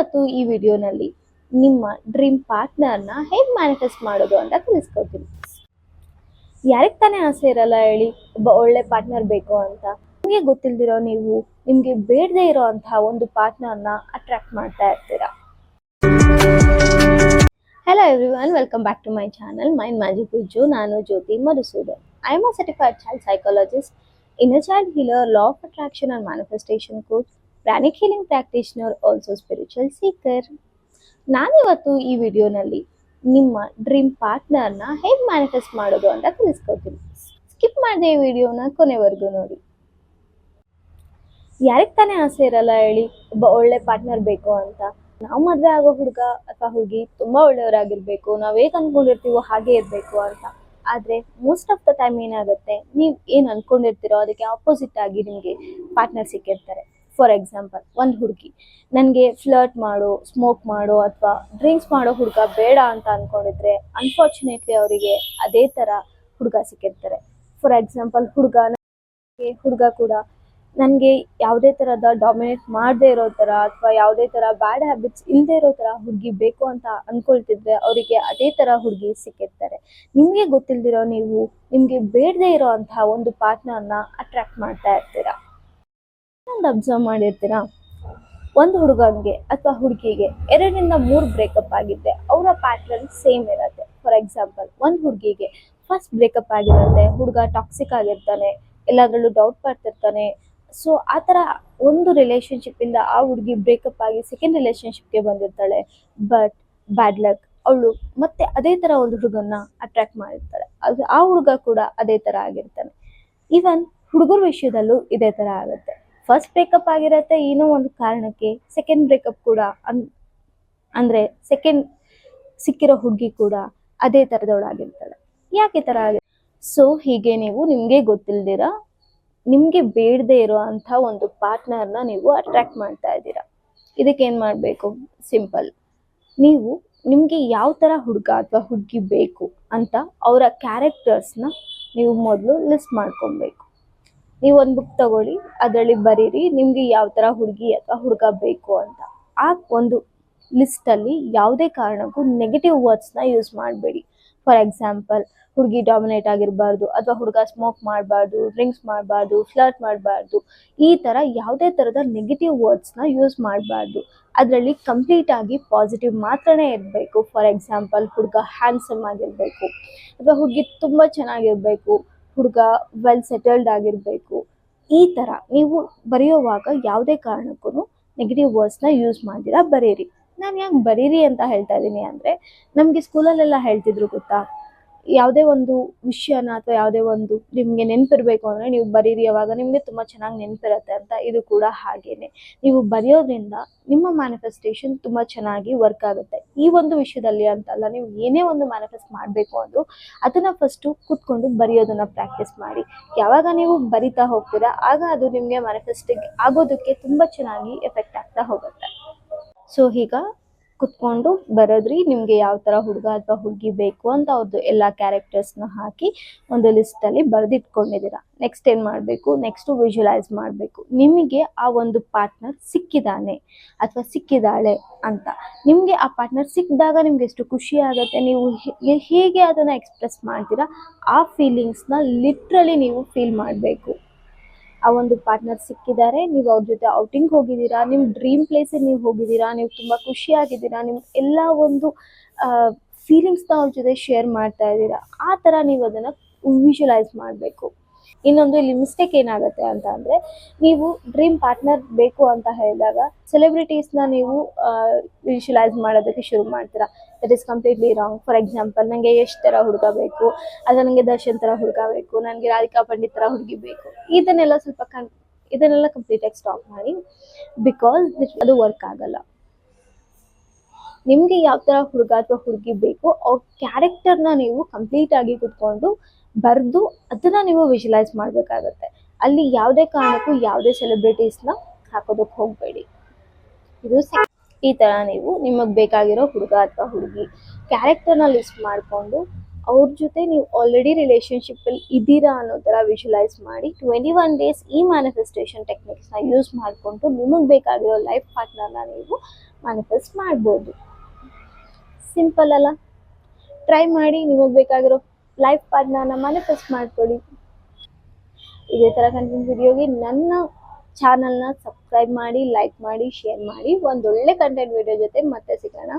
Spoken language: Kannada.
ನಾನಿವತ್ತು ಈ ವಿಡಿಯೋನಲ್ಲಿ ನಿಮ್ಮ ಡ್ರೀಮ್ ಪಾರ್ಟ್ನರ್ನ ಹೇಗೆ ಮ್ಯಾನಿಫೆಸ್ಟ್ ಮಾಡೋದು ಅಂತ ತಿಳಿಸ್ಕೊಡ್ತೀನಿ. ಯಾರಿಗೆ ತಾನೇ ಆಸೆ ಇರಲ್ಲ ಹೇಳಿ, ಒಬ್ಬ ಒಳ್ಳೆ ಪಾರ್ಟ್ನರ್ ಬೇಕು ಅಂತ. ನಿಮಗೆ ಗೊತ್ತಿಲ್ದಿರೋ ನೀವು ನಿಮಗೆ ಬೇಡದೇ ಇರೋ ಅಂತಹ ಒಂದು ಪಾರ್ಟ್ನರ್ನ ಅಟ್ರಾಕ್ಟ್ ಮಾಡ್ತಾ ಇರ್ತೀರಾ. Hello everyone, welcome back to my channel Mind Magic with Jo. ನಾನು ಜ್ಯೋತಿ Madhusudan. I am a certified child psychologist, inner child healer, law of attraction and manifestation coach, pranic healing practitioner, also spiritual seeker. ನಾನಿವತ್ತು ಈ ವಿಡಿಯೋನಲ್ಲಿ ನಿಮ್ಮ ಡ್ರೀಮ್ ಪಾರ್ಟ್ನರ್ನ ಹೇಗೆ ಮ್ಯಾನಿಫೆಸ್ಟ್ ಮಾಡೋದು ಅಂತ ತಿಳಿಸ್ಕೊಡ್ತೀನಿ. ಸ್ಕಿಪ್ ಮಾಡದೆ ಈ ವಿಡಿಯೋನ ಕೊನೆವರೆಗೂ ನೋಡಿ. ಯಾರಿಗೆ ತಾನೇ ಆಸೆ ಇರಲ್ಲ ಹೇಳಿ, ಒಬ್ಬ ಒಳ್ಳೆ ಪಾರ್ಟ್ನರ್ ಬೇಕು ಅಂತ. ನಾವು ಮದುವೆ ಆಗೋ ಹುಡುಗ ಅಥವಾ ಹುಡುಗಿ ತುಂಬಾ ಒಳ್ಳೆಯವರಾಗಿರ್ಬೇಕು, ನಾವ್ ಹೇಗೆ ಅನ್ಕೊಂಡಿರ್ತೀವೋ ಹಾಗೆ ಇರ್ಬೇಕು ಅಂತ. ಆದ್ರೆ ಮೋಸ್ಟ್ ಆಫ್ ದ ಟೈಮ್ ಏನಾಗುತ್ತೆ, ನೀವ್ ಏನ್ ಅನ್ಕೊಂಡಿರ್ತೀರೋ ಅದಕ್ಕೆ ಆಪೋಸಿಟ್ ಆಗಿ ನಿಮ್ಗೆ ಪಾರ್ಟ್ನರ್ ಸಿಕ್ಕಿರ್ತಾರೆ. ಫಾರ್ ಎಕ್ಸಾಂಪಲ್, ಒಂದ್ ಹುಡುಗಿ ನನ್ಗೆ ಫ್ಲರ್ಟ್ ಮಾಡೋ, ಸ್ಮೋಕ್ ಮಾಡೋ ಅಥವಾ ಡ್ರಿಂಕ್ಸ್ ಮಾಡೋ ಹುಡುಗ ಬೇಡ ಅಂತ ಅನ್ಕೊಂಡಿದ್ರೆ, ಅನ್ಫಾರ್ಚುನೇಟ್ಲಿ ಅವರಿಗೆ ಅದೇ ತರ ಹುಡುಗ ಸಿಕ್ಕಿರ್ತಾರೆ. ಫಾರ್ ಎಕ್ಸಾಂಪಲ್, ಹುಡುಗ ಕೂಡ ನನಗೆ ಯಾವುದೇ ತರದ ಡಾಮಿನೇಟ್ ಮಾಡದೇ ಇರೋ ತರ ಅಥವಾ ಯಾವುದೇ ತರ ಬ್ಯಾಡ್ ಹ್ಯಾಬಿಟ್ಸ್ ಇಲ್ಲದೆ ಇರೋ ತರ ಹುಡುಗಿ ಬೇಕು ಅಂತ ಅನ್ಕೊಳ್ತಿದ್ರೆ, ಅವರಿಗೆ ಅದೇ ತರ ಹುಡುಗಿ ಸಿಕ್ಕಿರ್ತಾರೆ. ನಿಮ್ಗೆ ಗೊತ್ತಿಲ್ದಿರೋ ನೀವು ನಿಮ್ಗೆ ಬೇಡದೇ ಇರೋ ಅಂತಹ ಒಂದು ಪಾರ್ಟ್ನರ್ನ ಅಟ್ರಾಕ್ಟ್ ಮಾಡ್ತಾ ಇರ್ತೀರಾ. ಒಂದು ಅಬ್ಸರ್ವ್ ಮಾಡಿರ್ತೀರಾ, ಒಂದು ಹುಡುಗನಿಗೆ ಅಥವಾ ಹುಡುಗಿಗೆ 2-3 ಬ್ರೇಕಪ್ ಆಗಿದ್ರೆ ಅವರ ಪ್ಯಾಟರ್ನ್ ಸೇಮ್ ಇರುತ್ತೆ. ಫಾರ್ ಎಕ್ಸಾಂಪಲ್, ಒಂದು ಹುಡುಗಿಗೆ ಫಸ್ಟ್ ಬ್ರೇಕಪ್ ಆಗಿರುತ್ತೆ, ಹುಡುಗ ಟಾಕ್ಸಿಕ್ ಆಗಿರ್ತಾನೆ, ಎಲ್ಲಾದ್ರಲ್ಲೂ ಡೌಟ್ ಪಡ್ತಿರ್ತಾನೆ. ಸೊ ಆ ಥರ ಒಂದು ರಿಲೇಶನ್ಶಿಪ್ ಇಂದ ಆ ಹುಡುಗಿ ಬ್ರೇಕಪ್ ಆಗಿ ಸೆಕೆಂಡ್ ರಿಲೇಶನ್ಶಿಪ್ಗೆ ಬಂದಿರ್ತಾಳೆ. ಬಟ್ ಬ್ಯಾಡ್ ಲಕ್, ಅವಳು ಮತ್ತೆ ಅದೇ ತರ ಒಂದು ಹುಡುಗನ್ನ ಅಟ್ರಾಕ್ಟ್ ಮಾಡಿರ್ತಾಳೆ. ಅದು ಆ ಹುಡುಗ ಕೂಡ ಅದೇ ತರ ಆಗಿರ್ತಾನೆ. ಈವನ್ ಹುಡುಗರ ವಿಷಯದಲ್ಲೂ ಇದೇ ತರ ಆಗುತ್ತೆ. ಫಸ್ಟ್ ಬ್ರೇಕಪ್ ಆಗಿರತ್ತೆ ಏನೋ ಒಂದು ಕಾರಣಕ್ಕೆ, ಸೆಕೆಂಡ್ ಬ್ರೇಕಪ್ ಕೂಡ ಅಂದ್ರೆ ಸೆಕೆಂಡ್ ಸಿಕ್ಕಿರೋ ಹುಡುಗಿ ಕೂಡ ಅದೇ ತರದವಳಾಗಿರ್ತಾಳೆ. ಯಾಕೆ ತರ ಆಗುತ್ತೆ? ಸೊ ಹೀಗೆ ನೀವು ನಿಮ್ಗೆ ಗೊತ್ತಿಲ್ದಿರ ನಿಮ್ಗೆ ಬೇಡದೇ ಇರೋ ಅಂತ ಒಂದು ಪಾರ್ಟ್ನರ್ನ ನೀವು ಅಟ್ರಾಕ್ಟ್ ಮಾಡ್ತಾ ಇದ್ದೀರಾ. ಇದಕ್ಕೆ ಏನ್ ಮಾಡ್ಬೇಕು? ಸಿಂಪಲ್. ನೀವು ನಿಮ್ಗೆ ಯಾವ ತರ ಹುಡುಗ ಅಥವಾ ಹುಡುಗಿ ಬೇಕು ಅಂತ ಅವರ ಕ್ಯಾರೆಕ್ಟರ್ಸ್ನ ನೀವು ಮೊದಲು ಲಿಸ್ಟ್ ಮಾಡ್ಕೊಬೇಕು. ನೀವು ಒಂದು ಬುಕ್ ತಗೊಳ್ಳಿ, ಅದರಲ್ಲಿ ಬರೀರಿ ನಿಮ್ಗೆ ಯಾವ ತರ ಹುಡುಗಿ ಅಥವಾ ಹುಡುಗ ಬೇಕು ಅಂತ. ಆ ಒಂದು ಲಿಸ್ಟ್ ಅಲ್ಲಿ ಯಾವುದೇ ಕಾರಣಕ್ಕೂ ನೆಗೆಟಿವ್ ವರ್ಡ್ಸ್ನ ಯೂಸ್ ಮಾಡಬೇಡಿ. ಫಾರ್ ಎಕ್ಸಾಂಪಲ್, ಹುಡುಗಿ ಡಾಮಿನೇಟ್ ಆಗಿರಬಾರ್ದು ಅಥವಾ ಹುಡುಗ ಸ್ಮೋಕ್ ಮಾಡಬಾರ್ದು, ಡ್ರಿಂಕ್ಸ್ ಮಾಡಬಾರ್ದು, ಫ್ಲರ್ಟ್ ಮಾಡಬಾರ್ದು, ಈ ತರ ಯಾವುದೇ ತರದ ನೆಗೆಟಿವ್ ವರ್ಡ್ಸ್ನ ಯೂಸ್ ಮಾಡಬಾರ್ದು. ಅದರಲ್ಲಿ ಕಂಪ್ಲೀಟ್ ಆಗಿ ಪಾಸಿಟಿವ್ ಮಾತ್ರನೇ ಇರಬೇಕು. ಫಾರ್ ಎಕ್ಸಾಂಪಲ್, ಹುಡುಗ ಹ್ಯಾಂಡ್ಸಮ್ ಆಗಿರಬೇಕು ಅಥವಾ ಹುಡುಗಿ ತುಂಬಾ ಚೆನ್ನಾಗಿರ್ಬೇಕು, ಹುಡುಗ ವೆಲ್ ಸೆಟಲ್ಡ್ ಆಗಿರಬೇಕು. ಈ ತರ ನೀವು ಬರೆಯುವಾಗ ಯಾವುದೇ ಕಾರಣಕ್ಕೂ ನೆಗೆಟಿವ್ ವರ್ಡ್ಸ್ನ ಯೂಸ್ ಮಾಡಿರ ಬರೀರಿ. ನಾನು ಯಾಕೆ ಬರೀರಿ ಅಂತ ಹೇಳ್ತಾ ಇದ್ದೀನಿ ಅಂದರೆ, ನಮಗೆ ಸ್ಕೂಲಲ್ಲೆಲ್ಲ ಹೇಳ್ತಿದ್ರು ಗೊತ್ತಾ, ಯಾವುದೇ ಒಂದು ವಿಷಯನ ಅಥವಾ ಯಾವುದೇ ಒಂದು ನಿಮಗೆ ನೆನಪಿರ್ಬೇಕು ಅಂದರೆ ನೀವು ಬರೀರಿ, ಅವಾಗ ನಿಮಗೆ ತುಂಬ ಚೆನ್ನಾಗಿ ನೆನಪಿರುತ್ತೆ ಅಂತ. ಇದು ಕೂಡ ಹಾಗೇನೆ, ನೀವು ಬರೆಯೋದ್ರಿಂದ ನಿಮ್ಮ ಮ್ಯಾನಿಫೆಸ್ಟೇಷನ್ ತುಂಬ ಚೆನ್ನಾಗಿ ವರ್ಕ್ ಆಗುತ್ತೆ. ಈ ಒಂದು ವಿಷಯದಲ್ಲಿ ಅಂತಲ್ಲ, ನೀವು ಏನೇ ಒಂದು ಮ್ಯಾನಿಫೆಸ್ಟ್ ಮಾಡಬೇಕು ಅಂದರೂ ಅದನ್ನು ಫಸ್ಟು ಕೂತ್ಕೊಂಡು ಬರೆಯೋದನ್ನು ಪ್ರಾಕ್ಟೀಸ್ ಮಾಡಿ. ಯಾವಾಗ ನೀವು ಬರಿತಾ ಹೋಗ್ತೀರಾ ಆಗ ಅದು ನಿಮಗೆ ಮ್ಯಾನಿಫೆಸ್ಟಿಂಗ್ ಆಗೋದಕ್ಕೆ ತುಂಬ ಚೆನ್ನಾಗಿ ಎಫೆಕ್ಟ್ ಆಗ್ತಾ ಹೋಗುತ್ತೆ. ಸೊ ಈಗ ಕುತ್ಕೊಂಡು ಬರೋದ್ರಿ, ನಿಮಗೆ ಯಾವ ಥರ ಹುಡುಗ ಅಥವಾ ಹುಡುಗಿ ಬೇಕು ಅಂತ ಅವ್ರದ್ದು ಎಲ್ಲ ಕ್ಯಾರೆಕ್ಟರ್ಸ್ನ ಹಾಕಿ ಒಂದು ಲಿಸ್ಟಲ್ಲಿ ಬರೆದಿಟ್ಕೊಂಡಿದ್ದೀರಾ. ನೆಕ್ಸ್ಟ್ ಏನು ಮಾಡಬೇಕು? ನೆಕ್ಸ್ಟು ವಿಜುವಲೈಸ್ ಮಾಡಬೇಕು. ನಿಮಗೆ ಆ ಒಂದು ಪಾರ್ಟ್ನರ್ ಸಿಕ್ಕಿದ್ದಾನೆ ಅಥವಾ ಸಿಕ್ಕಿದ್ದಾಳೆ ಅಂತ. ನಿಮಗೆ ಆ ಪಾರ್ಟ್ನರ್ ಸಿಕ್ಕಿದಾಗ ನಿಮ್ಗೆ ಎಷ್ಟು ಖುಷಿ ಆಗುತ್ತೆ, ನೀವು ಹೇಗೆ ಅದನ್ನು ಎಕ್ಸ್ಪ್ರೆಸ್ ಮಾಡ್ತೀರಾ, ಆ ಫೀಲಿಂಗ್ಸ್ನ ಲಿಟ್ರಲಿ ನೀವು ಫೀಲ್ ಮಾಡಬೇಕು. ಆ ಒಂದು ಪಾರ್ಟ್ನರ್ ಸಿಕ್ಕಿದ್ದಾರೆ, ನೀವು ಅವ್ರ ಜೊತೆ ಔಟಿಂಗ್ ಹೋಗಿದ್ದೀರಾ, ನಿಮ್ಮ ಡ್ರೀಮ್ ಪ್ಲೇಸಿಗೆ ನೀವು ಹೋಗಿದ್ದೀರಾ, ನೀವು ತುಂಬ ಖುಷಿಯಾಗಿದ್ದೀರಾ, ನಿಮ್ಮ ಎಲ್ಲ ಒಂದು ಫೀಲಿಂಗ್ಸ್ನ ಅವ್ರ ಜೊತೆ ಶೇರ್ ಮಾಡ್ತಾ ಇದ್ದೀರಾ. ಆ ಥರ ನೀವು ಅದನ್ನು ವಿಜುವಲೈಸ್ ಮಾಡಬೇಕು. ಇನ್ನೊಂದು ಇಲ್ಲಿ ಮಿಸ್ಟೇಕ್ ಏನಾಗುತ್ತೆ ಅಂತ ಅಂದರೆ, ನೀವು ಡ್ರೀಮ್ ಪಾರ್ಟ್ನರ್ ಬೇಕು ಅಂತ ಹೇಳಿದಾಗ ಸೆಲೆಬ್ರಿಟೀಸ್ನ ನೀವು ವಿಜುವಲೈಸ್ ಮಾಡೋದಕ್ಕೆ ಶುರು ಮಾಡ್ತೀರಾ. That is completely wrong. For example, ನನಗೆ ಯಶ್ ಥರ ಹುಡುಗ ಬೇಕು, ಅಥವಾ ನನಗೆ ದರ್ಶನ್ ಥರ ಹುಡುಗ ಬೇಕು, ನನಗೆ ರಾಧಿಕಾ ಪಂಡಿತ್ ಥರ ಹುಡುಗಿ ಬೇಕು, ಇದನ್ನೆಲ್ಲ ಇದನ್ನೆಲ್ಲ ಕಂಪ್ಲೀಟಾಗಿ ಸ್ಟಾಪ್ ಮಾಡಿ. ಬಿಕಾಸ್ ಅದು ವರ್ಕ್ ಆಗಲ್ಲ. ನಿಮಗೆ ಯಾವ ಥರ ಹುಡುಗ ಅಥವಾ ಹುಡುಗಿ ಬೇಕು, ಅವ್ರ ಕ್ಯಾರೆಕ್ಟರ್ನ ನೀವು ಕಂಪ್ಲೀಟ್ ಆಗಿ ಕುತ್ಕೊಂಡು ಬರೆದು ಅದನ್ನ ನೀವು ವಿಜುವಲೈಸ್ ಮಾಡಬೇಕಾಗತ್ತೆ. ಅಲ್ಲಿ ಯಾವುದೇ ಕಾರಣಕ್ಕೂ ಯಾವುದೇ ಸೆಲೆಬ್ರಿಟೀಸ್ನ ಹಾಕೋದಕ್ಕೆ ಹೋಗಬೇಡಿ. ಇದು ಈ ಥರ ನೀವು ನಿಮಗೆ ಬೇಕಾಗಿರೋ ಹುಡುಗ ಅಥವಾ ಹುಡುಗಿ ಕ್ಯಾರೆಕ್ಟರ್ನ ಲಿಸ್ಟ್ ಮಾಡಿಕೊಂಡು ಅವ್ರ ಜೊತೆ ನೀವು ಆಲ್ರೆಡಿ ರಿಲೇಶನ್ಶಿಪ್ಪಲ್ಲಿ ಇದ್ದೀರಾ ಅನ್ನೋ ಥರ ವಿಜುವಲೈಸ್ ಮಾಡಿ 21 ಡೇಸ್ ಈ ಮ್ಯಾನಿಫೆಸ್ಟೇಷನ್ ಟೆಕ್ನಿಕ್ಸ್ನ ಯೂಸ್ ಮಾಡಿಕೊಂಡು ನಿಮಗೆ ಬೇಕಾಗಿರೋ ಲೈಫ್ ಪಾರ್ಟ್ನರ್ನ ನೀವು ಮ್ಯಾನಿಫೆಸ್ಟ್ ಮಾಡ್ಬೋದು. ಸಿಂಪಲ್ ಅಲ್ಲ? ಟ್ರೈ ಮಾಡಿ, ನಿಮಗೆ ಬೇಕಾಗಿರೋ ಲೈಫ್ ಪಾರ್ಟ್ನರ್ನ ಮ್ಯಾನಿಫೆಸ್ಟ್ ಮಾಡ್ಕೊಳ್ಳಿ. ಇದೇ ಥರ ಕಂಟೆಂಟ್ ವಿಡಿಯೋಗೆ ನನ್ನ ಚಾನಲ್ನ ಸಬ್ಸ್ಕ್ರೈಬ್ ಮಾಡಿ, ಲೈಕ್ ಮಾಡಿ, ಶೇರ್ ಮಾಡಿ. ಒಂದೊಳ್ಳೆ ಕಂಟೆಂಟ್ ವಿಡಿಯೋ ಜೊತೆ ಮತ್ತೆ ಸಿಗೋಣ.